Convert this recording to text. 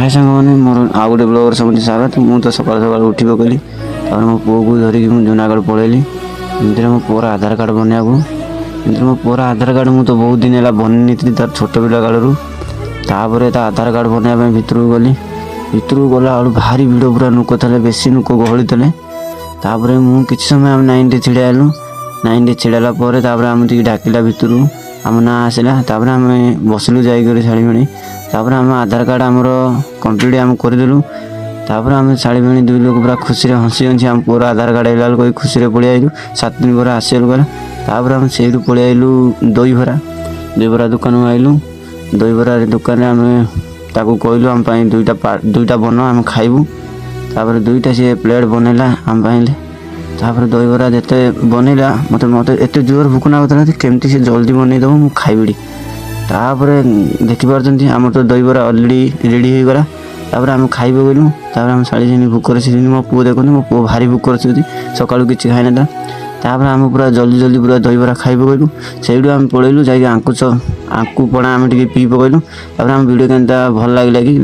हाय सांग मैंने मोर आउ गोटे ब्लगर समझ स्वागत। मुझे सकाल सकाल उठी पकड़ी मो पुओ को धरिकी मुझे जूनागढ़ पलैली एमती मो पुअर आधार कार्ड बनवाक। एमती मो पुअर आधार कार्ड मुझे तो बहुत दिन है बननी तार छोट पिला कालू। तापर आधार कार्ड बनवाई भितर को गली। भितर को गला भारी भिड़ पूरा लोक थे बेसी लोक गहली थे। तापर मुझे कि समय आम नाइन टे छिड़ालु। नाइन टे छिड़ाला आम डाकिला भितर आम ना आसला। तापर आम बसलु जाकर शाड़ी भाणी। तापर आम आधार कार्ड आमर कम्प्लीट आम करदेलु। तापर आम शाड़ी भाणी दुई लोग पूरा खुशी हसी हसी आम पुअर आधार कार्ड आइला कोई खुशी पलि आइलु। 7 दिन पर आसलु गला। तापर आम से पलि आइलु दही बरा दुकान आइलु। दही बरा दुकान आम ताकू कहलु आम दुईटा बन आम खाइबू। तापर दुईटा सी प्लेट बनैला आम पाइले। तापर दही बरा जिते बनैला मत एत जोर भूक नागुला केमती से जल्दी बनईदेव मु खाइबी। तापर देखिपार आम तो दही बरा अलरेडी रेडी हो गला। तापर आम खाइबे गलु। तापर आम साड़ी भूकर मो पुओ देखते मो पुओ भारी भूकर सका किसी खाई ना। तापर आम पूरा जल्दी पूरा दही बरा खाइबे गलु। से आम पलैलु जा आंकु पणा आम टे पी पकईलु। तापर आम वीडियो के भल लगे कि